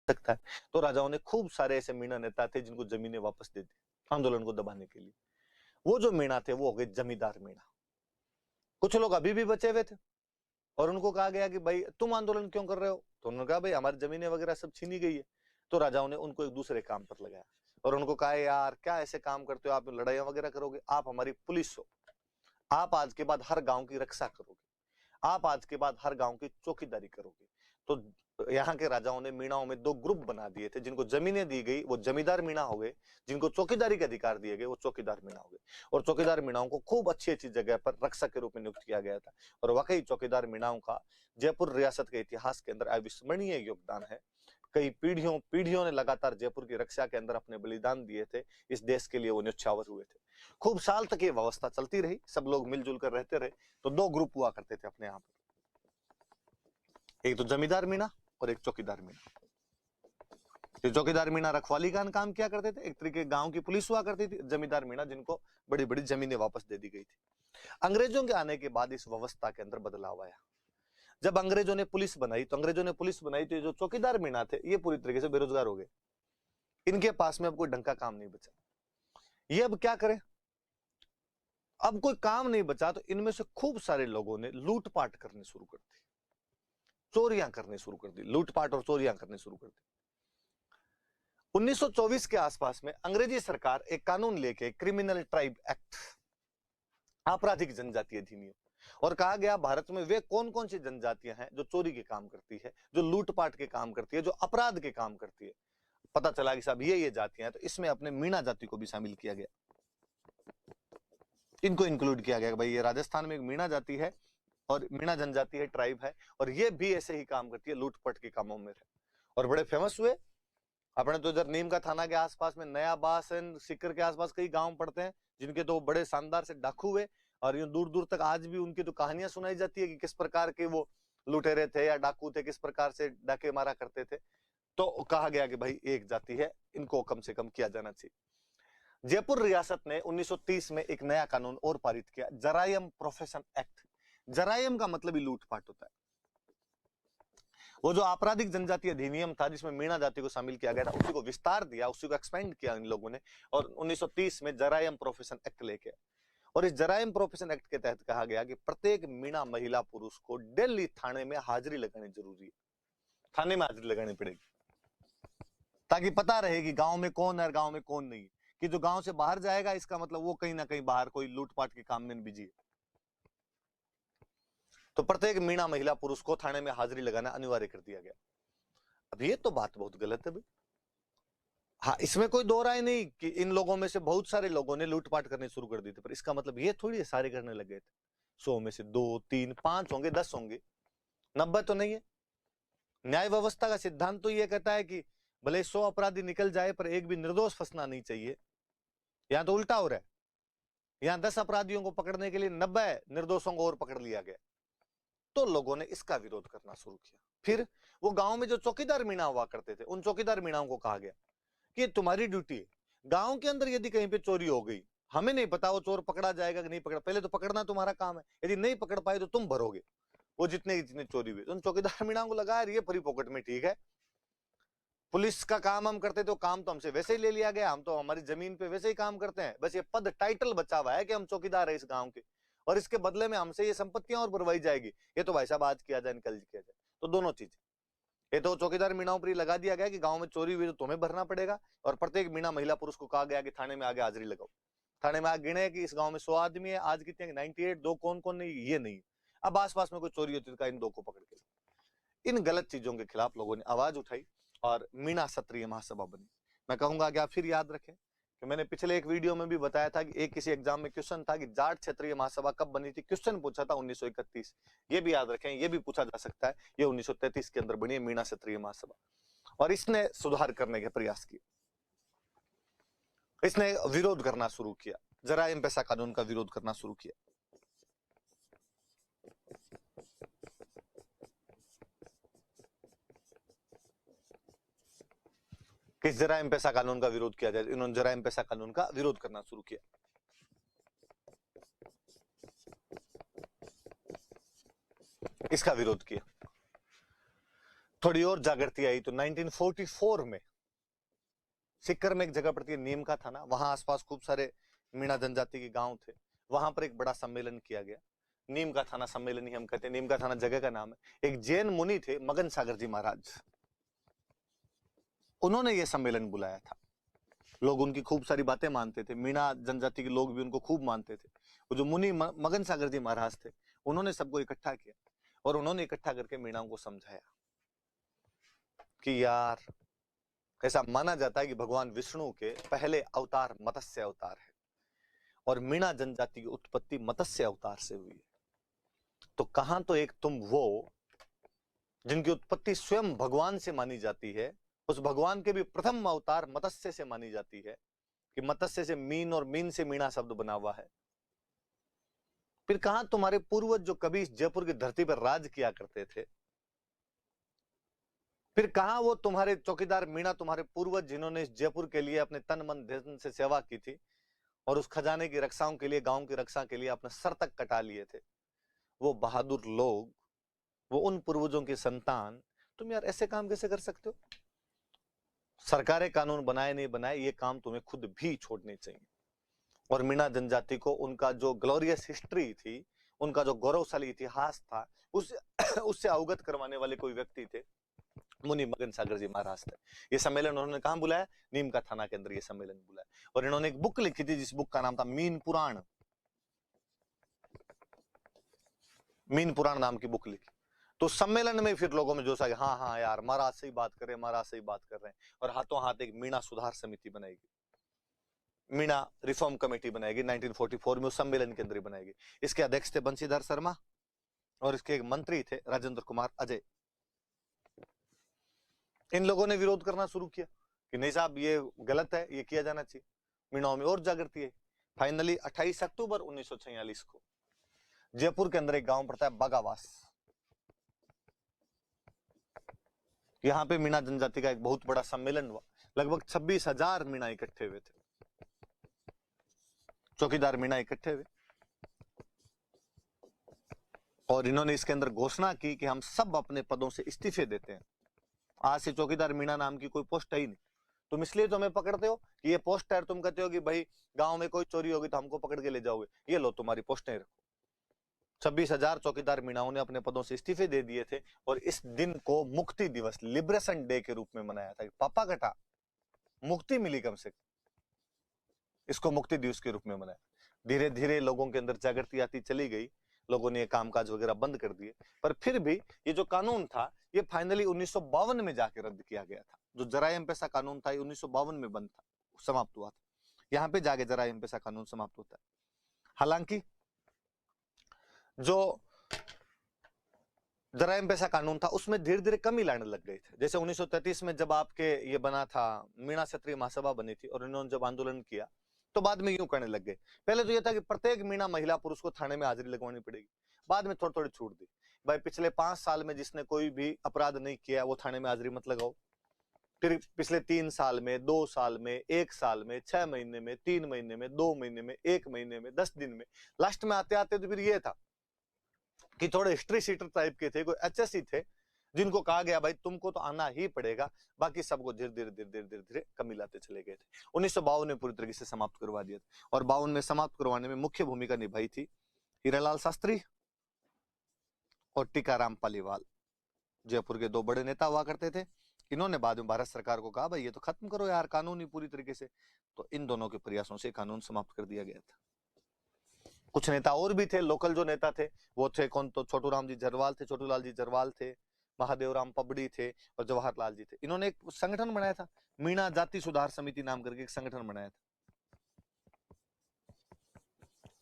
सकता है। तो राजाओं ने खूब सारे ऐसे मीणा नेता थे जिनको जमीनें वापस दे दी आंदोलन को दबाने के लिए। वो जो मीणा थे वो हो गए जमींदार मीणा। कुछ लोग अभी भी बचे हुए थे और उनको कहा गया कि भाई तुम आंदोलन क्यों कर रहे हो, तो उन्होंने कहा भाई हमारी जमीनें वगैरह सब छीनी गई है। तो राजाओं ने उनको एक दूसरे काम पर लगाया और उनको कहा यार क्या ऐसे काम करते हो, आप लड़ाइयां वगैरह करोगे, आप हमारी पुलिस हो, आप आज के बाद हर गांव की रक्षा करोगे, आप आज के बाद हर गांव की चौकीदारी करोगे। तो यहाँ के राजाओं ने मीणाओं में दो ग्रुप बना दिए थे, जिनको जमीनें दी गई वो जमींदार मीणा हो गए, जिनको चौकीदारी के अधिकार दिए गए वो चौकीदार मीणा हो गए। और चौकीदार मीणाओं को खूब अच्छी अच्छी जगह पर रक्षक के रूप में नियुक्त किया गया था। और वाकई चौकीदार मीणाओं का जयपुर रियासत के इतिहास के अंदर अविस्मरणीय योगदान है। कई पीढ़ियों पीढ़ियों ने लगातार जयपुर की रक्षा के अंदर अपने बलिदान दिए थे, इस देश के लिए वो न्यौछावर हुए थे। खूब साल तक ये व्यवस्था चलती रही, सब लोग मिलजुल कर रहते रहे। तो दो ग्रुप हुआ करते थे अपने यहाँ पर, एक तो जमींदार मीणा और एक चौकीदार मीणा। तो चौकीदार मीणा रखवाली का काम किया करते थे, एक तरीके गांव की पुलिस हुआ करती थी। जमींदार मीणा जिनको बड़ी बड़ी जमीनें वापस दे दी गई थी। अंग्रेजों के आने के बाद इस व्यवस्था के अंदर बदलाव आया। जब अंग्रेजों ने पुलिस बनाई तो जो चौकीदार मीणा थे ये पूरी तरीके से बेरोजगार हो गए। इनके पास में अब कोई ढंग का काम नहीं बचा। ये अब क्या करें, अब कोई काम नहीं बचा। तो इनमें से खूब सारे लोगों ने लूटपाट करने शुरू कर दी, चोरियां करने शुरू कर दी, लूटपाट और चोरियां करने शुरू कर दी। 1924 के आसपास में अंग्रेजी सरकार एक कानून लेके क्रिमिनल ट्राइब एक्ट, आपराधिक जनजातीय अधिनियम, और कहा गया भारत में वे कौन कौन सी जनजातियां हैं जो चोरी के काम करती है, जो लूटपाट के काम करती है, जो अपराध के काम करती है। पता चला कि साहब ये जातियां हैं, तो इसमें अपने मीणा जाति को भी शामिल किया गया। इनको इंक्लूड किया गया कि भाई ये राजस्थान में एक मीणा जाति है और मीणा जनजाति है, ट्राइब है, और ये भी ऐसे ही काम करती है, लूटपाट के कामों में है। और बड़े फेमस हुए। अपने तो इधर नीम का थाना के आसपास में नया बास एंड सिक्कर के आसपास कई गांव पड़ते हैं जिनके तो बड़े शानदार से डाकू हुए, और यूं दूर दूर तक आज भी उनकी तो कहानियां सुनाई जाती है कि किस प्रकार के वो लुटेरे थे या डाकू थे, किस प्रकार से डाके मारा करते थे। तो कहा गया कि भाई एक जाति है, इनको कम से कम किया जाना चाहिए। जयपुर रियासत ने 1930 में एक नया कानून और पारित किया, जरायम प्रोफेशन एक्ट। जरायम का मतलब ही लूटपाट होता है। वो जो आपराधिक जनजातीय अधिनियम था जिसमें मीणा जाति को शामिल किया गया था, उसी को विस्तार दिया, उसी को एक्सपेंड किया इन लोगों ने, और 1930 में जरायम प्रोफेशन एक्ट लेके। और इस जरायम प्रोफेशन एक्ट के तहत कहा गया कि प्रत्येक मीणा महिला पुरुष को दिल्ली थाने में हाजिरी लगानी जरूरी है, थाने में हाजिरी लगानी पड़ेगी, ताकि पता रहे कि गांव में कौन है और गांव में कौन नहीं है। कि जो गांव से बाहर जाएगा इसका मतलब वो कहीं ना कहीं बाहर कोई लूटपाट के काम में बिजी है। तो प्रत्येक मीणा महिला पुरुष को थाने में हाजिरी लगाना अनिवार्य कर दिया गया। अब ये तो बात बहुत गलत है भाई। हाँ, इसमें कोई दो राय नहीं कि इन लोगों में से बहुत सारे लोगों ने लूटपाट करनी शुरू कर दी थी, पर इसका मतलब ये थोड़ी है सारे करने लगे थे। 100 में से 2, 3, 5 होंगे, 10 होंगे, 90 तो नहीं है। न्याय व्यवस्था का सिद्धांत तो ये कहता है कि भले 100 अपराधी निकल जाए पर एक भी निर्दोष फंसना नहीं चाहिए। यहां तो उल्टा हो रहा है, यहां 10 अपराधियों को पकड़ने के लिए 90 निर्दोषों को और पकड़ लिया गया। तो लोगों ने इसका विरोध करना शुरू किया। फिर वो गांव में जो चौकीदार मीणा हुआ करते थे, उन चौकीदार मीणाओं को कहा गया कि तुम्हारी ड्यूटी है, गांव के अंदर यदि कहीं पे चोरी हो गई, हमें नहीं पता वो चोर पकड़ा जाएगा कि नहीं पकड़ा, पहले तो पकड़ना तुम्हारा काम है, यदि नहीं पकड़ पाए तो तुम भरोगे वो जितने जितने चोरी हुए। उन चौकीदार मीणाओं को लगा ये फ्री पॉकेट में ठीक है, पुलिस का काम हम करते तो काम तो हमसे वैसे ही ले लिया गया, हम तो हमारी जमीन पे वैसे ही काम करते हैं, बस ये पद टाइटल बचा हुआ है कि हम चौकीदार है इस गांव के, और इसके बदले में हमसे ये संपत्तियां और भरवाई जाएगी। ये तो भाई साहब आज किया जाए कल किया जाए। तो दोनों चीज, ये तो चौकीदार मीणाओं पर लगा दिया गया कि गांव में चोरी हुई तो तुम्हें भरना पड़ेगा, और प्रत्येक मीणा महिला पुरुष को कहा गया कि थाने में आगे हाजिरी लगाओ। थाने में आगे गिने कि इस गांव में 100 आदमी है, आज कितने 98, दो कौन कौन नहीं, ये नहीं। अब आसपास में कोई चोरी होती तो इन दो को पकड़ के। इन गलत चीजों के खिलाफ लोगों ने आवाज उठाई और मीणा क्षत्रिय महासभा बनी। मैं कहूंगा कि आप फिर याद रखें कि मैंने पिछले एक वीडियो में भी बताया था कि एक किसी एग्जाम में क्वेश्चन था कि जाट क्षेत्रीय महासभा कब बनी थी, क्वेश्चन पूछा था 1931। ये भी याद रखें, ये भी पूछा जा सकता है। ये 1933 के अंदर बनी है मीणा क्षेत्रीय महासभा, और इसने सुधार करने के प्रयास किए, इसने विरोध करना शुरू किया, जराइम पेशा कानून का विरोध करना शुरू किया। किस जराइम पेशा कानून का विरोध किया जाए, इन्होंने जराइम पेशा कानून का विरोध करना शुरू किया। इसका विरोध किया। थोड़ी और जागृति आई तो 1944 में सिक्कर में एक जगह पड़ती है नीम का थाना, वहां आसपास खूब सारे मीणा जनजाति के गांव थे, वहां पर एक बड़ा सम्मेलन किया गया। नीम का थाना सम्मेलन ही हम कहते हैं, नीम का थाना जगह का नाम है। एक जैन मुनि थे मगन सागर जी महाराज, उन्होंने ये सम्मेलन बुलाया था। लोग उनकी खूब सारी बातें मानते थे, मीणा जनजाति के लोग भी उनको खूब मानते थे। वो जो मुनि मगन सागर जी महाराज थे, उन्होंने सबको इकट्ठा किया और उन्होंने इकट्ठा करके मीणाओं को समझाया कि यार, ऐसा माना जाता है कि भगवान विष्णु के पहले अवतार मत्स्य अवतार है और मीणा जनजाति की उत्पत्ति मत्स्य अवतार से हुई है। तो कहां तो एक तुम वो जिनकी उत्पत्ति स्वयं भगवान से मानी जाती है, उस भगवान के भी प्रथम अवतार मत्स्य से मानी जाती है कि मत्स्य से मीन और मीन से मीणा शब्द बना हुआ है। फिर कहां तुम्हारे पूर्वज जो कभी इस जयपुर की धरती पर राज किया करते थे, फिर कहां वो तुम्हारे चौकीदार मीणा, तुम्हारे पूर्वज जिन्होंने इस जयपुर के लिए अपने तन मन धन से सेवा की थी और उस खजाने की रक्षाओं के लिए, गांव की रक्षा के लिए अपने सर तक कटा लिए थे, वो बहादुर लोग, वो उन पूर्वजों की संतान, तुम यार ऐसे काम कैसे कर सकते हो? सरकारें कानून बनाए नहीं बनाए, ये काम तुम्हें खुद भी छोड़ने चाहिए। और मीणा जनजाति को उनका जो ग्लोरियस हिस्ट्री थी, उनका जो गौरवशाली इतिहास था, उससे अवगत करवाने वाले कोई व्यक्ति थे, मुनि मगन सागर जी महाराज थे। ये सम्मेलन उन्होंने कहां बुलाया? नीम का थाना के अंदर ये सम्मेलन बुलाया। और इन्होंने एक बुक लिखी थी जिस बुक का नाम था मीन पुराण। मीन पुराण नाम की बुक लिखी। तो सम्मेलन में फिर लोगों में जोश आ गया, हाँ हाँ यार, महाराज से ही बात कर रहे हैं, महाराज से ही बात कर रहे हैं। और हाथों हाथ एक मीणा सुधार समिति बनाएगी, मीणा रिफॉर्म कमेटी बनाएगी 1944 में, उस सम्मेलन के अंदर ही बनाएगी। इसके अध्यक्ष थे बंशीधर शर्मा और इसके एक मंत्री थे राजेंद्र कुमार अजय। इन लोगों ने विरोध करना शुरू किया कि नहीं साहब, ये गलत है, ये किया जाना चाहिए, मीणाओं में और जागृति है। फाइनली 28 अक्टूबर 1946 को जयपुर के अंदर एक गांव पड़ता है बागावास, यहां पे मीणा जनजाति का एक बहुत बड़ा सम्मेलन हुआ। लगभग 26,000 मीणा इकट्ठे हुए थे, चौकीदार मीणा इकट्ठे हुए और इन्होंने इसके अंदर घोषणा की कि हम सब अपने पदों से इस्तीफे देते हैं। आज से चौकीदार मीणा नाम की कोई पोस्ट है ही नहीं। तुम इसलिए तो हमें पकड़ते हो कि ये पोस्ट है, तुम कहते हो कि भाई गांव में कोई चोरी होगी तो हमको पकड़ के ले जाओगे, ये लो तुम्हारी पोस्टें रखो। 26,000 चौकीदार मीणाओं ने अपने पदों से इस्तीफे दे दिए थे और इस दिन को मुक्ति दिवस, लिबरेशन डे के रूप में मनाया था। पापा कटा, मुक्ति मिली कम से कम, इसको मुक्ति दिवस के रूप में मनाया। धीरे धीरे लोगों के अंदर जागृति आती चली गई, लोगों ने ये कामकाज वगैरह बंद कर दिए। पर फिर भी ये जो कानून था, ये फाइनली 1952 में जाके रद्द किया गया था। जो जराइम पेशा कानून था, ये 1952 में बंद था, समाप्त हुआ था। यहाँ पे जाके जराइम पेशा कानून समाप्त होता है। हालांकि जो जराइम पेशा कानून था, उसमें धीरे धीरे कमी लाने लग गए थे। जैसे 1933 में जब आपके ये बना था, मीणा क्षत्रिय महासभा बनी थी और इन्होंने जब आंदोलन किया तो बाद में यूं करने लग गए। पहले तो ये था कि प्रत्येक मीणा महिला पुरुष को थाने में हाजिरी लगवानी पड़ेगी, बाद में थोड़ी थोड़ी छूट दी, भाई पिछले 5 साल में जिसने कोई भी अपराध नहीं किया वो थाने में हाजिरी मत लगाओ। फिर पिछले 3 साल में, 2 साल में, 1 साल में, 6 महीने में, 3 महीने में, 2 महीने में, 1 महीने में, 10 दिन में, लास्ट में आते आते तो फिर ये था कि थोड़े हिस्ट्री सीटर टाइप के थे, कोई एचएससी थे, जिनको कहा गया भाई तुमको तो आना ही पड़ेगा, बाकी सबको धीरे धीरे धीरे धीरे धीरे धीरे कमी लाते चले गए थे। 1952 में पूरी तरीके से समाप्त करवा दिया था और 52 में समाप्त करवाने में मुख्य भूमिका निभाई थी हीरालाल शास्त्री और टीकाराम पालीवाल। जयपुर के 2 बड़े नेता हुआ करते थे। इन्होंने बाद में भारत सरकार को कहा भाई ये तो खत्म करो यार कानून ही पूरी तरीके से, तो इन दोनों के प्रयासों से कानून समाप्त कर दिया गया था। कुछ नेता और भी थे, लोकल जो नेता थे वो थे कौन, तो छोटूराम जी जरवाल थे, छोटूलाल जी जरवाल थे, महादेवराम पबड़ी थे और जवाहरलाल जी थे। इन्होंने एक संगठन बनाया था, मीणा जाति सुधार समिति नाम करके एक संगठन बनाया था,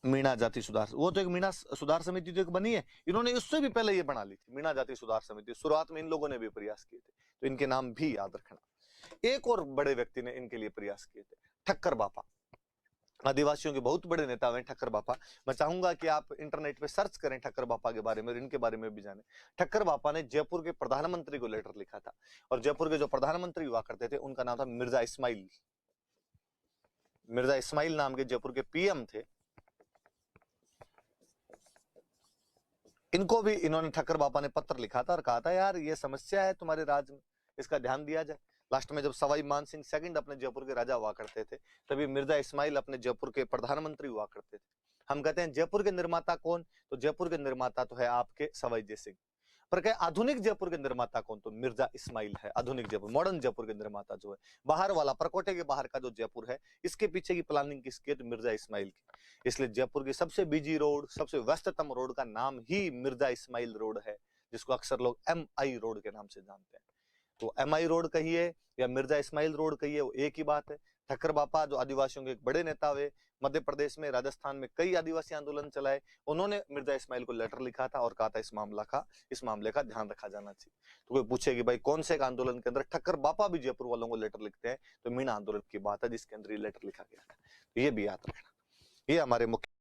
मीणा जाति सुधार। वो तो एक मीणा सुधार समिति तो एक बनी है, इन्होंने उससे भी पहले ये बना ली थी मीणा जाति सुधार समिति। शुरुआत में इन लोगों ने भी प्रयास किए थे, तो इनके नाम भी याद रखना। एक और बड़े व्यक्ति ने इनके लिए प्रयास किए थे, ठक्कर बापा। आदिवासियों के बहुत बड़े नेता हुए ठक्कर बापा। मैं चाहूंगा कि आप इंटरनेट पे सर्च करें ठक्कर बापा के बारे में और इनके बारे में भी जानें। ठक्कर बापा ने जयपुर के प्रधानमंत्री को लेटर लिखा था और जयपुर के जो प्रधानमंत्री हुआ करते थे उनका नाम था मिर्जा इस्माइल। मिर्जा इस्माइल नाम के जयपुर के पीएम थे। इनको भी इन्होंने ठक्कर बापा ने पत्र लिखा था और कहा था यार ये समस्या है तुम्हारे राज्य में, इसका ध्यान दिया जाए। लास्ट में जब सवाई मान सिंह सेकंड अपने जयपुर के राजा हुआ करते थे, तभी मिर्जा इस्माइल अपने जयपुर के प्रधानमंत्री हुआ करते थे। हम कहते हैं जयपुर के निर्माता कौन, तो जयपुर के निर्माता तो है आपके सवाई जय सिंह। पर क्या आधुनिक जयपुर के निर्माता कौन, तो मिर्जा इस्माइल है। आधुनिक जयपुर, मॉडर्न जयपुर के निर्माता जो है, बाहर वाला परकोटे के बाहर का जो जयपुर है, इसके पीछे की प्लानिंग किसकी है, तो मिर्जा इस्माइल की। इसलिए जयपुर की सबसे बिजी रोड, सबसे व्यस्ततम रोड का नाम ही मिर्जा इस्माइल रोड है, जिसको अक्सर लोग MI रोड के नाम से जानते हैं। तो MI रोड कहिए या मिर्जा इस्माइल रोड कहिए, वो एक ही बात है। ठक्कर बापा जो आदिवासियों के एक बड़े नेता हुए, मध्य प्रदेश में, राजस्थान में कई आदिवासी आंदोलन चलाए, उन्होंने मिर्जा इस्माइल को लेटर लिखा था और कहा था इस मामले का ध्यान रखा जाना चाहिए। तो कोई पूछे कि भाई कौन से आंदोलन के अंदर ठक्कर बापा भी जयपुर वालों को लेटर लिखते हैं, तो मीणा आंदोलन की बात है जिसके अंदर ये लेटर लिखा गया था। तो ये भी याद रखना। ये हमारे मुख्य